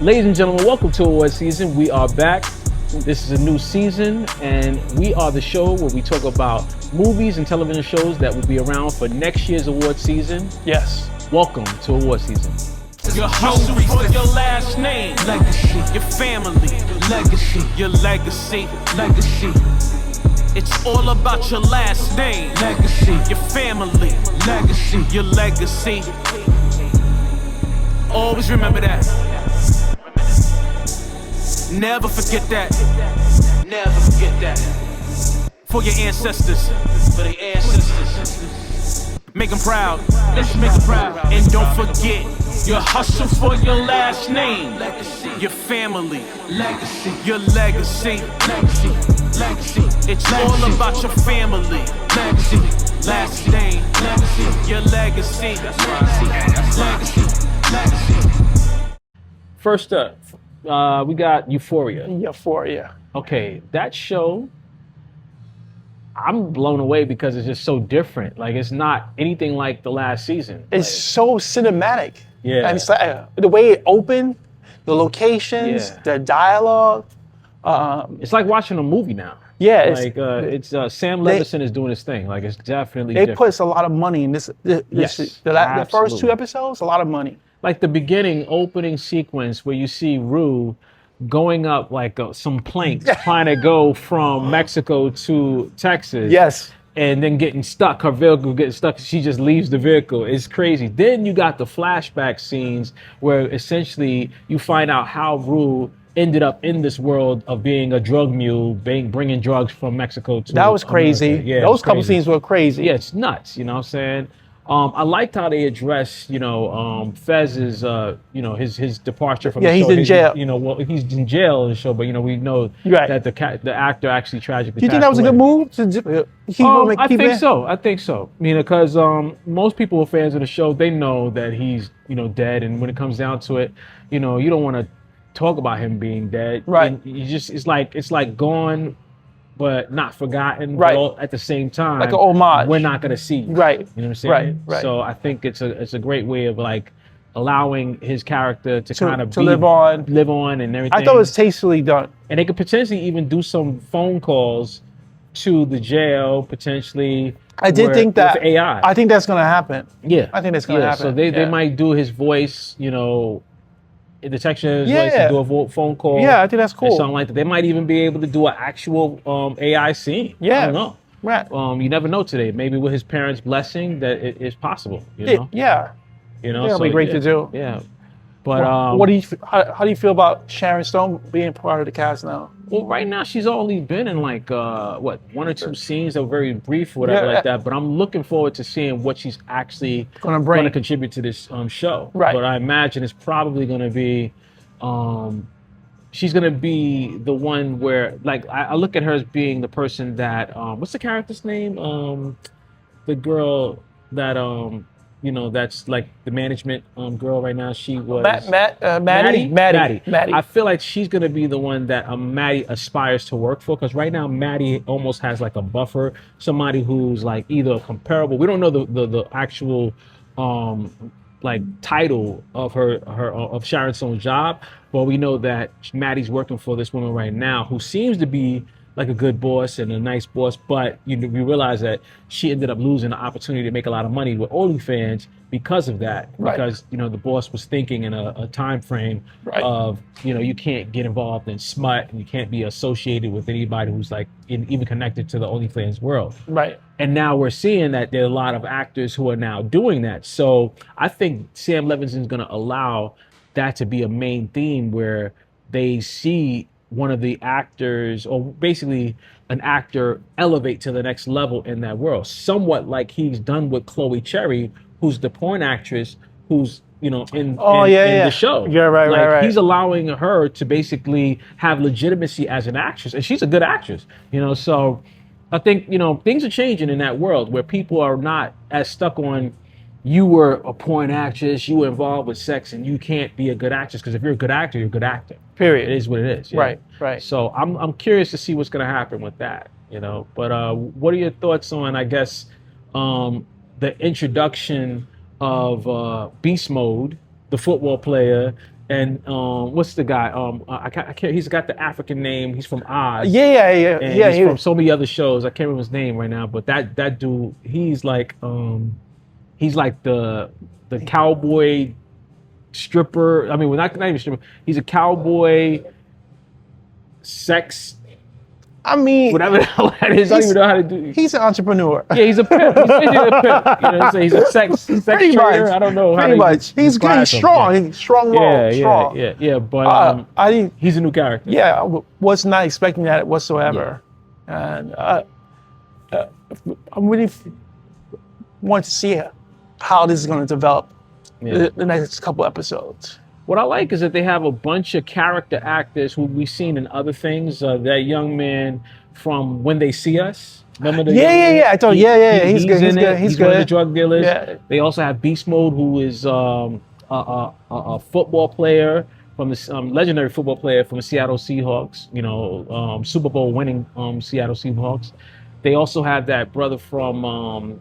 Ladies and gentlemen, welcome to award season. We are back. This is a new season, and we are the show where we talk about movies and television shows that will be around for next year's award season. Yes. Welcome to award season. Your hustle for your last name, legacy. Your family, legacy. Your legacy, legacy. It's all about your last name, legacy. Your family, legacy. Your legacy. Always remember that. Never forget that. Never forget that. For your ancestors. For the ancestors. Make them proud. Let's make them proud. And don't forget your hustle for your last name. Legacy. Your family. Legacy. Your legacy. Legacy. Legacy. It's all about your family. Legacy. Last name. Legacy. Your legacy. That's right. Legacy. Legacy. First up, we got Euphoria. Euphoria. Okay, that show, I'm blown away because it's just so different. Like, it's not anything like the last season. It's so cinematic. Yeah. And it's like, the way it opened, the locations, Yeah. the dialogue. It's like watching a movie now. Yeah, Like, it's Sam Levinson is doing his thing. Like, it's definitely They different. put a lot of money in this. Yes, The first absolutely. 2 episodes, a lot of money. Like the beginning opening sequence where you see Rue going up like some planks trying to go from Mexico to Texas. Yes. And then getting stuck, her vehicle getting stuck. She just leaves the vehicle. It's crazy. Then you got the flashback scenes where essentially you find out how Rue ended up in this world of being a drug mule, bringing drugs from Mexico to That was crazy. America. Yeah, it Those was couple crazy. scenes were crazy. Yeah, it's nuts. You know what I'm saying? I liked how they address, Fez's, his departure from the show. he's in jail. He's in jail in the show, but we know Right. that the actor actually tragically. Do you think passed that was a away. good move? I think so. I think so. Because most people who are fans of the show, they know that he's dead, and when it comes down to it, you don't want to talk about him being dead. Right. And you just it's like gone, but not forgotten. Right. But all at the same time, Like an homage. We're not gonna see. You. Right. You know what I'm saying? Right, right. So I think it's a great way of like allowing his character to kind of live on. and everything. I thought it was tastefully done. And they could potentially even do some phone calls to the jail, potentially. I did think that. with AI. I think that's going to happen. Yeah. I think that's going to happen. So they Yeah. might do his voice, the texture voice, Yeah. and do a phone call. Yeah, I think that's And cool. something like that. They might even be able to do an actual AI scene. Yeah. I don't know. Right. You never know today. Maybe with his parents' blessing, that it is possible. Yeah. That'll be great to do. Yeah. But What do you? How do you feel about Sharon Stone being part of the cast now? Well, right now she's only been in like 1 or 2 scenes that were very brief, whatever Yeah. like that. But I'm looking forward to seeing what she's actually Gonna bring. going to contribute to this show. Right. But I imagine it's probably going to be, she's going to be the one where, like, I look at her as being the person that, what's the character's name? The girl that that's like the management girl right now. She was Maddie. I feel like she's gonna be the one that Maddie aspires to work for, because right now Maddie almost has like a buffer, somebody who's like either comparable. We don't know the actual like title of of Sharon Stone's job, but we know that Maddie's working for this woman right now who seems to be like a good boss and a nice boss, but we realize that she ended up losing the opportunity to make a lot of money with OnlyFans because of that. Right. Because the boss was thinking in a time frame Right. of you can't get involved in smut and you can't be associated with anybody who's like even connected to the OnlyFans world. Right. And now we're seeing that there are a lot of actors who are now doing that. So I think Sam Levinson's going to allow that to be a main theme where they see one of the actors, or basically an actor, elevate to the next level in that world. Somewhat like he's done with Chloe Cherry, who's the porn actress, who's in the show. Yeah, right. He's allowing her to basically have legitimacy as an actress, and she's a good actress. So I think things are changing in that world where people are not as stuck on, you were a porn actress, you were involved with sex, and you can't be a good actress, because if you're a good actor, you're a good actor. Period. It is what it is. Yeah. Right. So I'm curious to see what's going to happen with that. But what are your thoughts on, I guess, the introduction of Beast Mode, the football player, and what's the guy? I can't. He's got the African name. He's from Oz. Yeah. And Yeah. he's from so many other shows. I can't remember his name right now, but that dude, he's like the cowboy stripper. I mean, well, not even stripper. He's a cowboy sex, I mean, whatever the hell that is. I don't even know how to do. he's an entrepreneur. Yeah, he's a pimp. He's basically a pimp. You know what I'm saying? He's a sex Pretty trader. much. I don't know how Pretty to much. He's good. describe He's him. strong. Yeah. He's strong. Role. Strong. Yeah. But I didn't. he's a new character. Yeah, I was not expecting that whatsoever, and I really want to see how this is going to develop the next couple episodes. What I like is that they have a bunch of character actors who we've seen in other things. That young man from When They See Us. Remember the I told you. He's good. He's in good. it. He's one of the good. drug dealers. Yeah. They also have Beast Mode, who is a football player from the legendary football player from the Seattle Seahawks. You know, Super Bowl winning Seattle Seahawks. They also have that brother from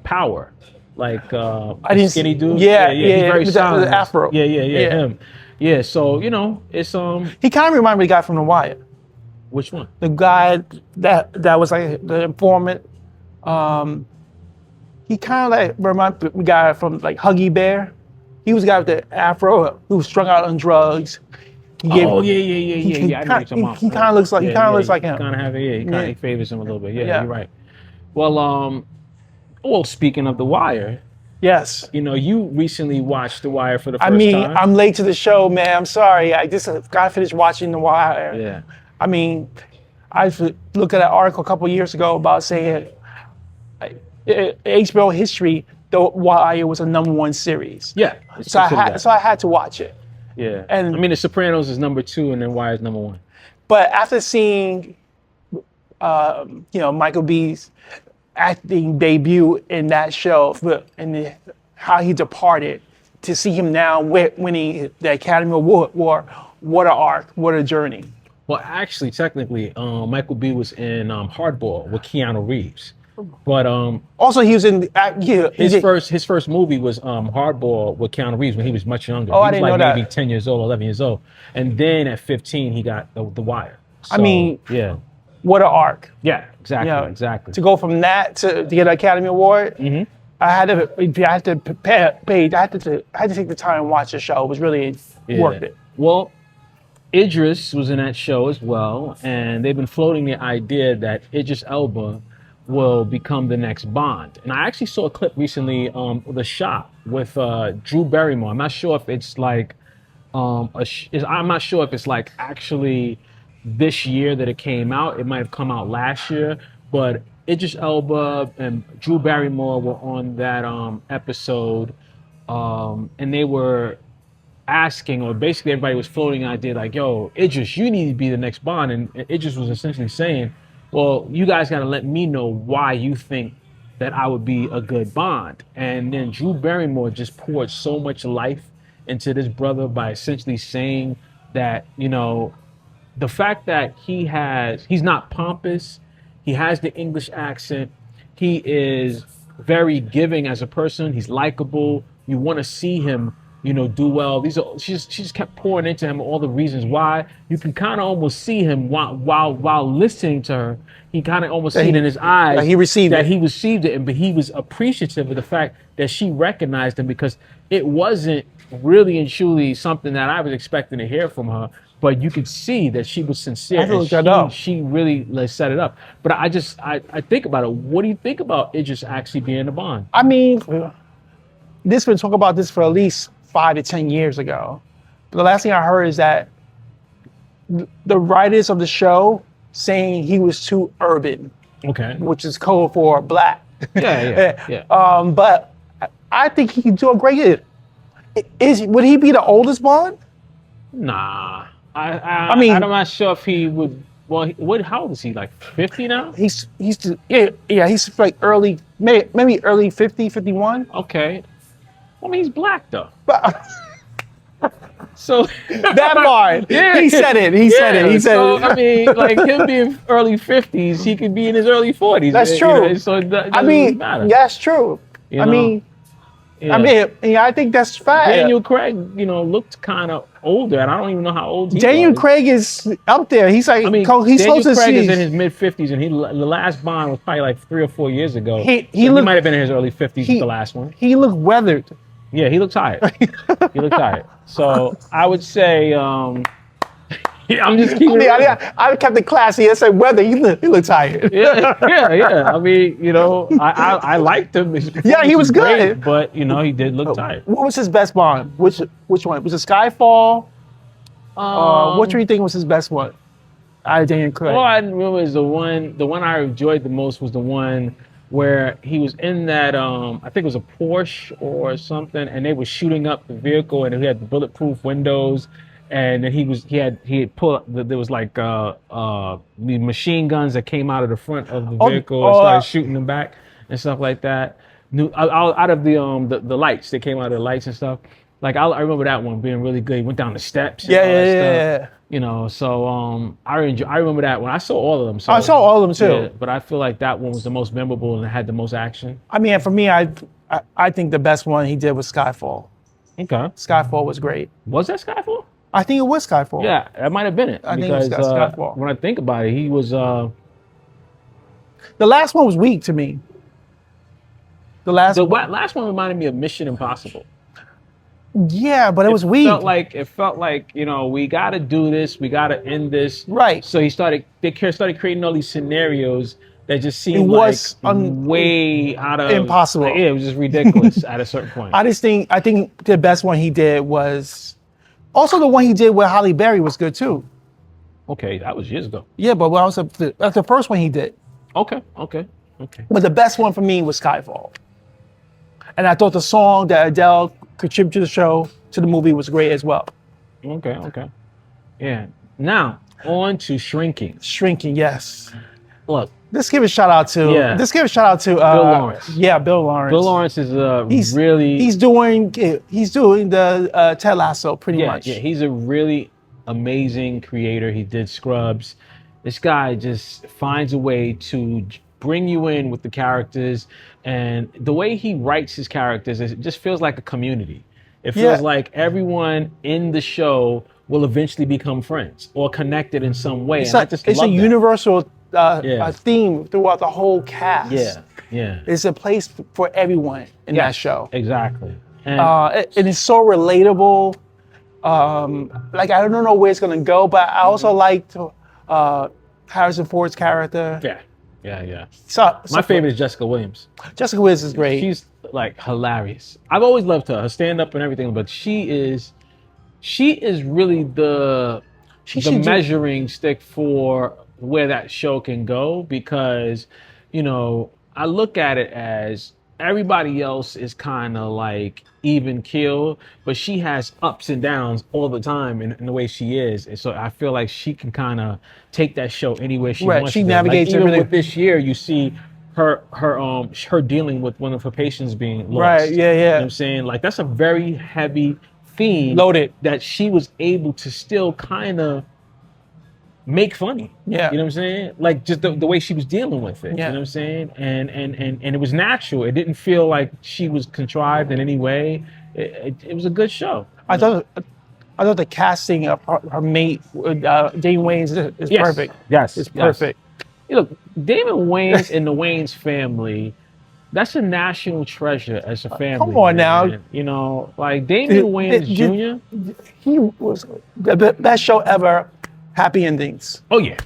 Power. Like I didn't skinny see- dude. Yeah, He's very with the solid. afro. Yeah, Yeah. him. Yeah, so you know, it's He kind of reminded me of the guy from The Wire. which one? The guy that was like the informant. He kind of like reminded me of the guy from like Huggy Bear. He was the guy with the afro who was strung out on drugs. He gave- Yeah. I know what he you're talking about. he kinda looks like- he kinda looks like him. Kind of have it. Yeah, he kind Yeah. of favors him a little bit. Yeah, Yeah. you're right. Well, speaking of The Wire, Yes. you know, you recently watched The Wire for the first I mean, time. I'm late to the show, man. I'm sorry. I just got to finish watching The Wire. Yeah. I mean, I looked at an article a couple years ago about saying HBO history, The Wire was a #1 series. Yeah. it's So I considered had, that. so I had to watch it. Yeah. and- I mean, The Sopranos is number 2, and then Wire is number 1. But after seeing, Michael B's acting debut in that show, how he departed, to see him now winning the Academy Award, what an arc, what a journey. Well, actually, technically, Michael B was in Hardball with Keanu Reeves, but Also, he was in his first movie was Hardball with Keanu Reeves when he was much younger. Oh, he I was didn't like know that. maybe 10 years old, 11 years old, and then at 15 he got the Wire. I mean- yeah, what an arc. exactly, You know, exactly. To go from that to get an Academy Award, I had to take the time and watch the show. It was really worth it. Well, Idris was in that show as well, and they've been floating the idea that Idris Elba will become the next Bond. And I actually saw a clip recently, The Shot with Drew Barrymore. I'm not sure if it's like, I'm not sure if it's like actually this year that it came out. It might have come out last year, but Idris Elba and Drew Barrymore were on that episode, and they were asking, or basically everybody was floating the idea like, yo, Idris, you need to be the next Bond. And Idris was essentially saying, well, you guys got to let me know why you think that I would be a good Bond. And then Drew Barrymore just poured so much life into this brother by essentially saying that, you know, the fact that he's not pompous, he has the English accent, he is very giving as a person, he's likable, you want to see him, you know, do well. She just kept pouring into him all the reasons why. You can kind of almost see him while listening to her. He kind of almost see it in his eyes that he received it. He received it, but he was appreciative of the fact that she recognized him, because it wasn't really and truly something that I was expecting to hear from her. But you could see that she was sincere. I have to and look that up. she really set it up. But I think about it. What do you think about Idris actually being a Bond? I mean, this been talking about this for at least 5 to 10 years ago. But the last thing I heard is that the writers of the show saying he was too urban, Okay. which is code for black. Yeah. But I think he can do a great. Would he be the oldest Bond? Nah. I mean- I'm not sure if he would. Well, how old is he? Like 50 now? He's like maybe early 50, 51. Okay. I mean, he's black though. But So that part, he said it. He said it. So I mean, like him being early 50s, he could be in his early 40s. That's you true. know, so it doesn't I mean, matter. that's true. You I know? mean, Yeah. I mean, yeah, I think that's fine. Daniel Craig, looked kind of older, and I don't even know how old he Daniel was. Craig is up there. He's like, I mean, he's Daniel close to Craig is in see. his mid-50s, and the last Bond was probably like 3 or 4 years ago. He So looked- might have been in his early 50s with the last one. He looked weathered. Yeah, he looked tired. He looked tired. So I would say, I'm just keeping it real. I kept it classy. I said weather. He looked tired. Yeah. I mean, I liked him. His Yeah, he was performance good. great, but he did look tired. What was his best Bond? Which one? Was it Skyfall? Which do you think was his best one? Out of Daniel Craig. All I remember is the one I enjoyed the most was the one where he was in that I think it was a Porsche or something, and they were shooting up the vehicle, and he had the bulletproof windows, and then he had pulled there was like the machine guns that came out of the front of the vehicle and started shooting them back and stuff like that. Out of the lights, they came out of the lights and stuff. Like I remember that one being really good. He went down the steps. And all that stuff. So I remember that one. I saw all of them. So, I saw all of them too. yeah, but I feel like that one was the most memorable and it had the most action. I mean, for me, I think the best one he did was Skyfall. Okay. Skyfall was great. Was that Skyfall? I think it was Skyfall. Yeah, that might have been it. I think it was because Skyfall. when I think about it, he was The last one was weak to me. The last last one reminded me of Mission Impossible. Yeah, but it was weak. It felt like we got to do this, we got to end this. Right. So they started creating all these scenarios that just seemed was way out of impossible. Like, yeah, it was just ridiculous at a certain point. I think the best one he did was also the one he did with Halle Berry was good too. Okay, that was years ago. Yeah, but that's the first one he did. Okay. But the best one for me was Skyfall. And I thought the song that Adele contributed to the movie was great as well. Okay. Yeah. Now, on to Shrinking. Shrinking, yes. Look, Let's give a shout out to Bill Lawrence. Yeah, Bill Lawrence. Bill Lawrence is he's doing the Ted Lasso pretty much. Yeah, he's a really amazing creator. He did Scrubs. This guy just finds a way to bring you in with the characters, and the way he writes his characters, it just feels like a community. It feels like everyone in the show will eventually become friends or connected in some way. It's a universal theme throughout the whole cast. Yeah. It's a place for everyone in that show. Exactly. And it is so relatable. Like I don't know where it's gonna go, but I also liked Harrison Ford's character. Yeah. So my favorite is Jessica Williams. Jessica Williams is great. She's like hilarious. I've always loved her stand up and everything, but she is really the measuring stick for where that show can go, because I look at it as everybody else is kind of like even keel, but she has ups and downs all the time in the way she is. And so I feel like she can kind of take that show anywhere she wants. She to. navigates like, even everything. with this year, you see her dealing with one of her patients being lost. Right, yeah. You know what I'm saying? Like that's a very heavy theme. Loaded. That she was able to still kind of make funny. Yeah. You know what I'm saying? Like just the way she was dealing with it. Yeah. You know what I'm saying? And it was natural. It didn't feel like she was contrived in any way. It was a good show. I thought the casting of her mate, Dane Wayans, is perfect. Yes. It's perfect. You look, Damon Wayans and the Wayans family, that's a national treasure as a family. Come on now. Man. Like Damon Wayans Jr. He was the best show ever. Happy Endings. Oh yeah.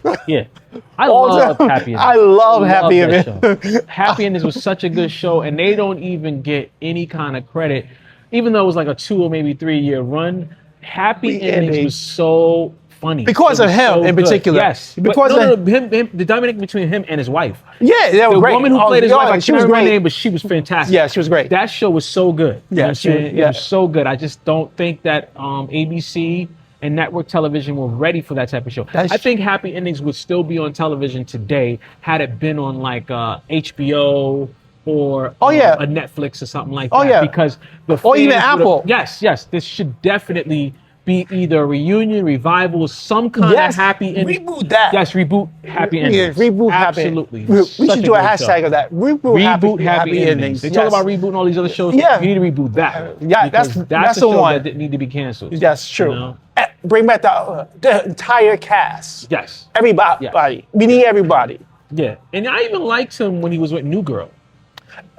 I love Happy Endings. I love Happy Endings. Happy Endings was such a good show, and they don't even get any kind of credit, even though it was like a 2 or maybe 3 year run. Happy Endings was so funny because of him in particular. Yes, because him, the dynamic between him and his wife. Yeah, they were the great. Woman who played his wife, I she can't was remember her great. name, but she was fantastic. Yeah, she was great. That show was so good. Yeah, it was so good. I just don't think that ABC and network television were ready for that type of show. I think Happy Endings would still be on television today had it been on like HBO or a Netflix or something like that. Yeah. Because the or even Apple. Yes. This should definitely be either a reunion, revival, some kind Yes, of happy ending. reboot that. Yes, reboot happy endings. Yeah, reboot happy. Absolutely. We Such should do a great hashtag show. of that. Reboot Reboot happy endings. They Yes. talk about rebooting all these other shows. Yeah. You need to reboot that. Yeah, because that's a the show one. that didn't need to be canceled. That's true. You know? Bring back the entire cast. Yes. Everybody. Yes. We need everybody. Yeah. And I even liked him when he was with New Girl.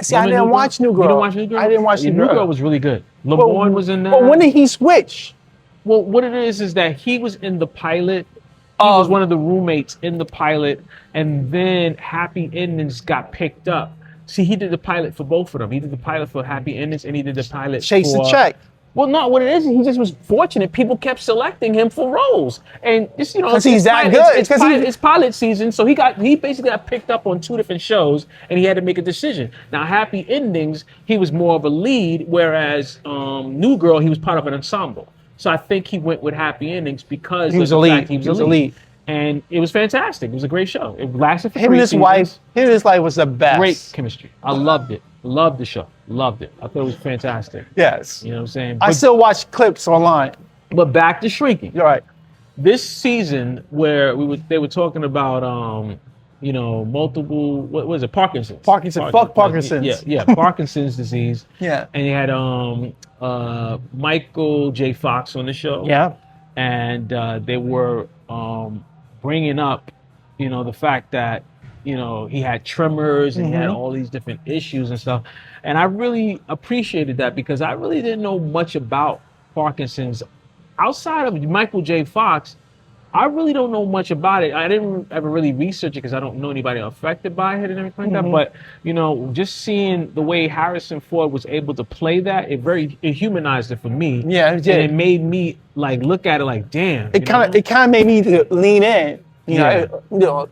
See, I Remember didn't watch New Girl. You didn't watch New Girl? I didn't watch Yeah, New Girl. was really good. LeBron was in that. But when did he switch? Well, what it is that he was in the pilot. He was one of the roommates in the pilot, and then Happy Endings got picked up. See, he did the pilot for both of them. He did the pilot for Happy Endings, and he did the pilot Chase for... the check. Well, no, what it is, he just was fortunate. People kept selecting him for roles, and just Because he's that good. It's pilot season, so he basically got picked up on 2 different shows, and he had to make a decision. Now, Happy Endings, he was more of a lead, whereas New Girl, he was part of an ensemble. So I think he went with Happy Endings because He was of a the lead. fact he was He was a a lead. lead. And it was fantastic. It was a great show. It lasted for Him 3 and his seasons. wife. Him and his wife was the best. Great chemistry. I loved it. Loved the show. Loved it. I thought it was fantastic. Yes. You know what I'm saying? I still watch clips online. But back to Shrinking. You're right. This season where they were talking about multiple, what was it, Parkinson's. Fuck Parkinson's. Yeah, Parkinson's disease. Yeah. And you had Michael J. Fox on the show. Yeah. And they were bringing up, the fact that, he had tremors and he had all these different issues and stuff. And I really appreciated that because I really didn't know much about Parkinson's. Outside of Michael J. Fox, I really don't know much about it. I didn't ever really research it because I don't know anybody affected by it and everything like that. But, just seeing the way Harrison Ford was able to play that, it humanized it for me. Yeah, it did. And it made me look at it like, damn. It kind of made me lean in. Yeah.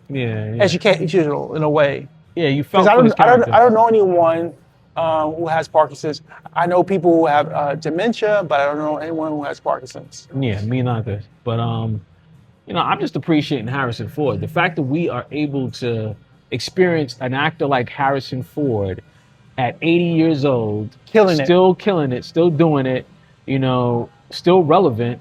Yeah. Educational in a way. Yeah, you felt Because for his character. I don't know anyone who has Parkinson's. I know people who have dementia, but I don't know anyone who has Parkinson's. Yeah, me neither. But I'm just appreciating Harrison Ford. The fact that we are able to experience an actor like Harrison Ford at 80 years old, still killing it, still doing it, still relevant,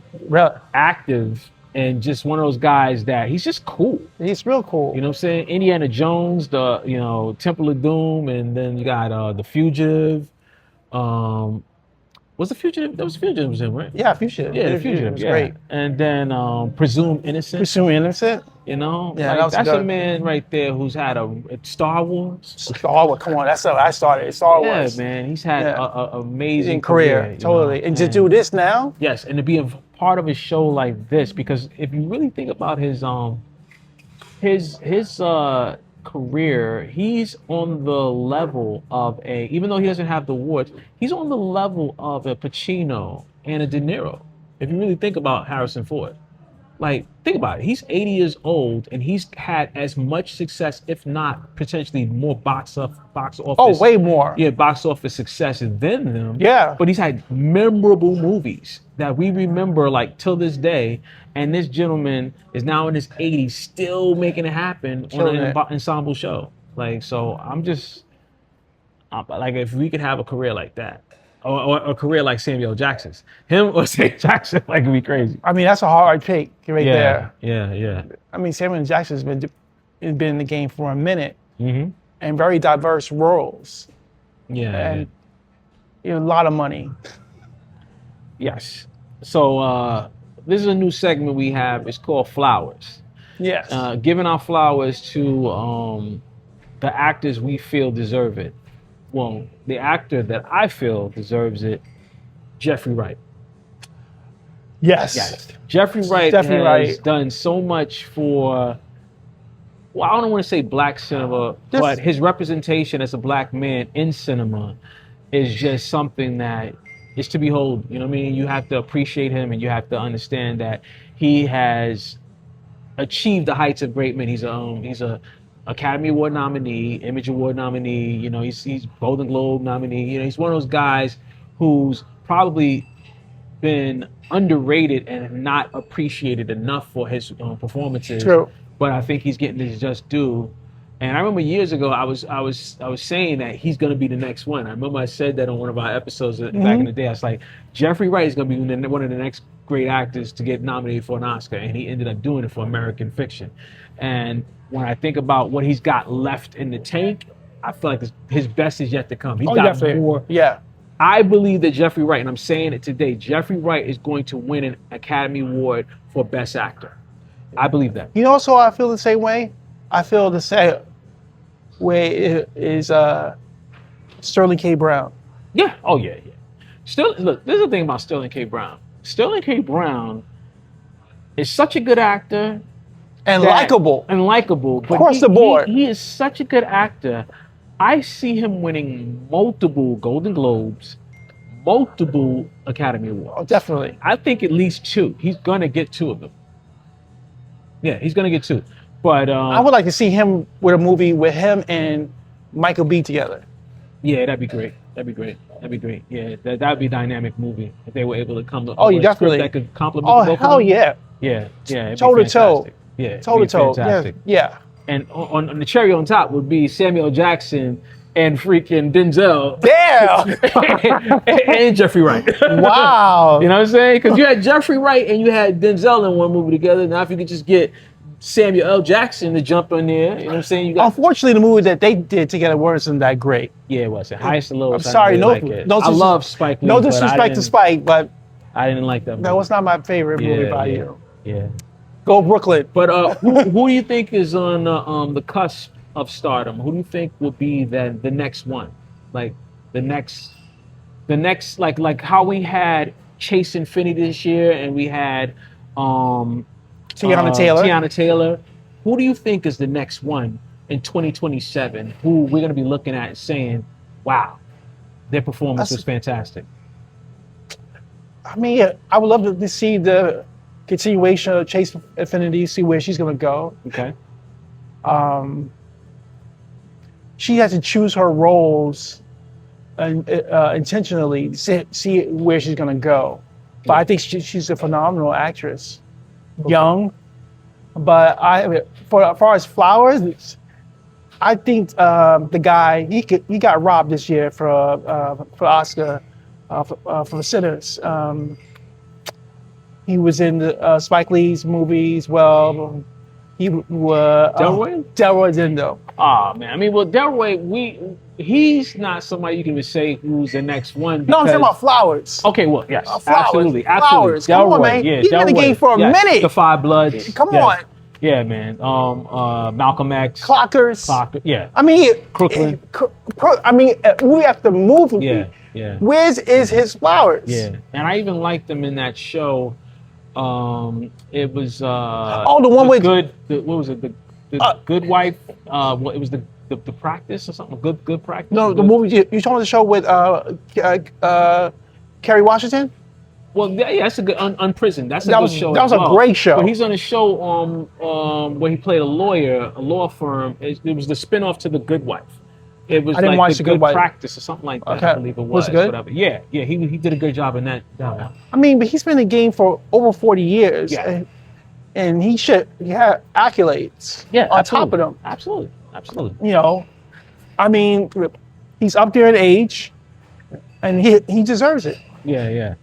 active, and just one of those guys that he's just cool. He's real cool. You know what I'm saying? Indiana Jones, the Temple of Doom, and then you got The Fugitive. Was The Fugitive? That was Fugitive was him, right? Yeah, Fugitive. Yeah, The Fugitive. was Yeah. great. And then Presumed Innocent. Presumed Innocent. Yeah, that was that's a good. man right there who's had a Star Wars. Star Wars. Come on, that's how I started. Star Wars. Yeah, man, he's had an amazing career. Totally. And to do this now. Yes, and to be a part of a show like this, because if you really think about his career, he's on the level of even though he doesn't have the awards, he's on the level of a Pacino and a De Niro. If you really think about Harrison Ford, think about it. He's 80 years old and he's had as much success, if not potentially more box office. Oh, way more. Yeah, box office success than them. Yeah. But he's had memorable movies that we remember till this day. And this gentleman is now in his 80s, still making it happen on an ensemble show. So I'm just if we could have a career like that, or a career like Samuel Jackson's, him or Samuel Jackson, it'd be crazy. I mean, that's a hard pick there. Yeah. I mean, Samuel Jackson's been in the game for a minute, Mm-hmm. and very diverse roles, Yeah. and a lot of money. Yes. So this is a new segment we have. It's called Flowers. Yes. Giving our flowers to the actors we feel deserve it. Well, the actor that I feel deserves it, Jeffrey Wright. Yes. Jeffrey Wright Jeffrey has Wright. done so much for, I don't want to say black cinema, but his representation as a black man in cinema is just something that is to behold. You know what I mean? You have to appreciate him and you have to understand that he has achieved the heights of great men. He's a Academy Award nominee, Image Award nominee. He's Golden Globe nominee. He's one of those guys who's probably been underrated and not appreciated enough for his performances. True. But I think he's getting his just due. And I remember years ago, I was saying that he's going to be the next one. I remember I said that on one of our episodes back in the day. I was like, Jeffrey Wright is going to be one of the next great actors to get nominated for an Oscar, and he ended up doing it for American Fiction. And when I think about what he's got left in the tank, I feel like his best is yet to come. He's got definitely. more. Yeah. I believe that Jeffrey Wright, and I'm saying it today, Jeffrey Wright is going to win an Academy Award for Best Actor. I believe that. You know, also I feel the same way. I feel the same way is Sterling K. Brown. Yeah. Oh, yeah. Look, there's the thing about Sterling K. Brown. Sterling K. Brown is such a good actor. And likable. And likable. But across the board. He is such a good actor. I see him winning multiple Golden Globes, multiple Academy Awards. Oh, definitely. I think at least 2. He's going to get 2 of them. Yeah, he's going to get 2. But I would like to see him with a movie with him and Michael B together. Yeah, that'd be great. Yeah, that would be a dynamic movie if they were able to come up Oh, with you a definitely. script that could complement Oh, both of hell them. yeah. Yeah. It'd be Toe to toe. fantastic. Yeah, it'd Toe to be toe. fantastic. Yeah. And on the cherry on top would be Samuel Jackson and freaking Denzel. Damn. and Jeffrey Wright. Wow. You know what I'm saying? Because you had Jeffrey Wright and you had Denzel in one movie together. Now if you could just get Samuel L. Jackson to jump in there, you know what I'm saying? You got Unfortunately, the movie that they did together wasn't that great. yeah, it was. Highest and lowest. I'm sorry, I didn't like it. I love Spike Lee. No but disrespect to Spike, but I didn't like that movie. that was not my favorite movie by yeah, you. Yeah. Go Brooklyn. But who do you think is on the cusp of stardom? Who do you think will be the next one? Like the next like how we had Chase Infinity this year and we had Tiana Taylor. Tiana Taylor. Who do you think is the next one in 2027 who we're going to be looking at and saying, wow, their performance was fantastic? I mean, I would love to see the continuation of Chase Infinity, see where she's going to go. Okay. She has to choose her roles intentionally, see where she's going to go. But I think she's a phenomenal actress. Okay. Young. But for as far as Flowers, I think the guy he got robbed this year for Oscar for Sinners. He was in the Spike Lee's movies. Well, he was Delroy Lindo. Oh man, I mean, well, Delroy, he's not somebody you can even say who's the next one. No, I'm talking about Flowers. Okay, well, yes, Flowers. absolutely. Flowers. Come on, man. Yeah, He's been in the game for a minute. The Five Bloods. Come on. Yeah, man. Malcolm X. Clockers. Yeah. I mean, Crooklyn. Movie after movie. Yeah. Where's is Flowers? Yeah, and I even liked them in that show. It was the one with what was it? The Good Wife. It was the Practice or something. Good Practice. No, the movie you talking about the show with Kerry Washington. Well, yeah, that's a good Unprisoned. That was show. That was a great show. But he's on a show where he played a lawyer, a law firm. It was the spinoff to The Good Wife. It was I didn't like watch the The Good Wife. Practice or something like that. Okay. I believe it was. Was it good? Whatever. Yeah. He did a good job in that. I mean, but he's been in the game for over 40 years. Yeah. And he had accolades. Yeah, on absolutely. top of them. Absolutely. You know, I mean, he's up there in age, and he deserves it. Yeah.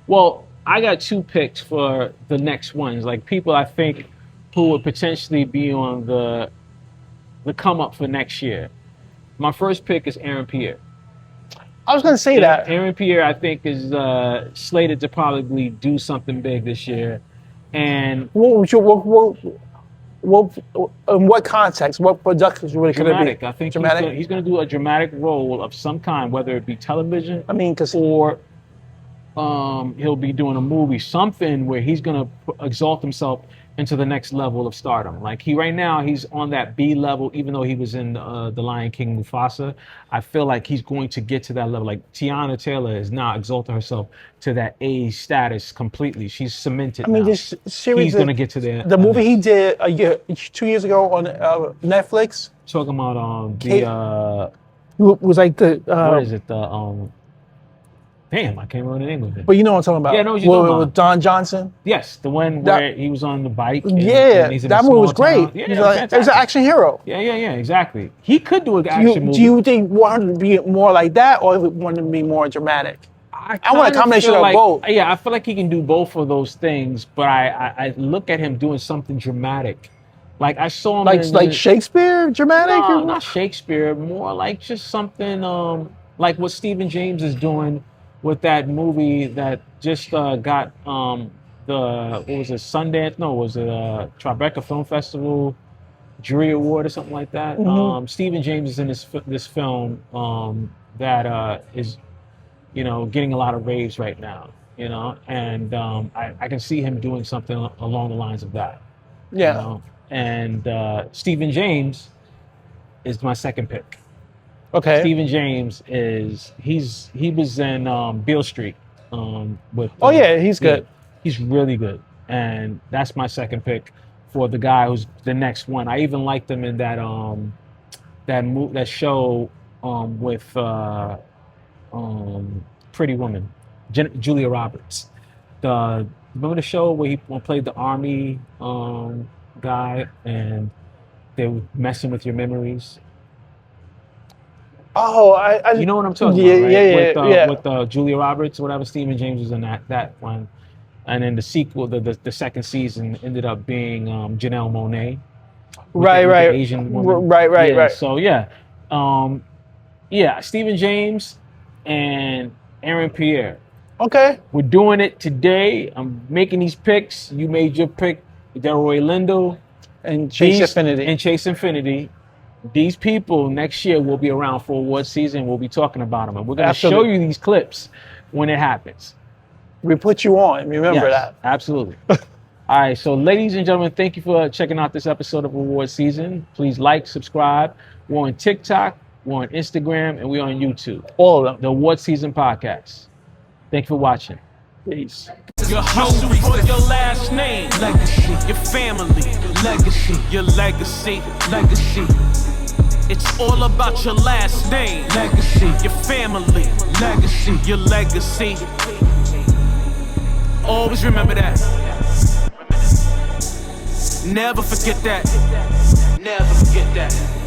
Well, I got 2 picks for the next ones. Like people I think who would potentially be on the come up for next year. My first pick is Aaron Pierre. I was going to say that. Aaron Pierre, I think, is slated to probably do something big this year. And in what context? What production is it going to be? I think Dramatic? he's going to do a dramatic role of some kind, whether it be television. I mean, or he'll be doing a movie, something where he's going to exalt himself into the next level of stardom. Like right now, he's on that B level, even though he was in The Lion King Mufasa. I feel like he's going to get to that level. Like Tiana Taylor has now exalted herself to that A status completely. She's cemented. I mean, now. this series. He's going to get to there. The movie he did 2 years ago on Netflix. Talking about was like the. what is it? Damn, I can't remember the name of it. But you know what I'm talking about. Yeah, I know what you're talking With about. Don Johnson. Yes, the one That- where he was on the bike. And, Yeah, and he's in that a movie was small great. town. Yeah, He's like, it was an fantastic. action hero. Yeah, exactly. He could do an Do action movie. you think wanted to be more like that, or wanted to be more dramatic? I want a kinda combination feel of like, both. Yeah, I feel like he can do both of those things, but I look at him doing something dramatic. Like I saw him Like Shakespeare, dramatic. No, not Shakespeare. More like just something like what Stephen James is doing with that movie that just got the what was it, Sundance? No, was it Tribeca Film Festival jury award or something like that? Mm-hmm. Stephen James is in this film that is, you know, getting a lot of raves right now. You know, and I can see him doing something along the lines of that. Yeah. You know? And Stephen James is my second pick. Okay. Stephen James he was in Beale Street with. Oh yeah, he's good. He's really good, and that's my second pick for the guy who's the next one. I even liked him in that show with Pretty Woman, Julia Roberts. Remember the show where he played the army guy and they were messing with your memories? Oh, I You know what I'm talking Yeah, about, right? yeah. With Julia Roberts, whatever. Stephen James was in that one, and then the sequel, the second season, ended up being Janelle Monáe. Right. The Asian woman. Right. So Stephen James and Aaron Pierre. Okay. We're doing it today. I'm making these picks. You made your pick, Delroy Lindo. And Chase Infinity. And Chase Infinity. These people next year will be around for award season. We'll be talking about them. And we're going to show Absolutely. you these clips when it happens. We put you on. Remember Yes, that. Absolutely. All right. So, ladies and gentlemen, thank you for checking out this episode of Award Season. Please like, subscribe. We're on TikTok, we're on Instagram, and we're on YouTube. All of them. The Award Season Podcast. Thank you for watching. Peace. Your hustle for your last name, legacy. Your family, legacy. Your legacy, legacy. It's all about your last name, legacy. Your family, legacy. Your legacy. Always remember that. Never forget that. Never forget that.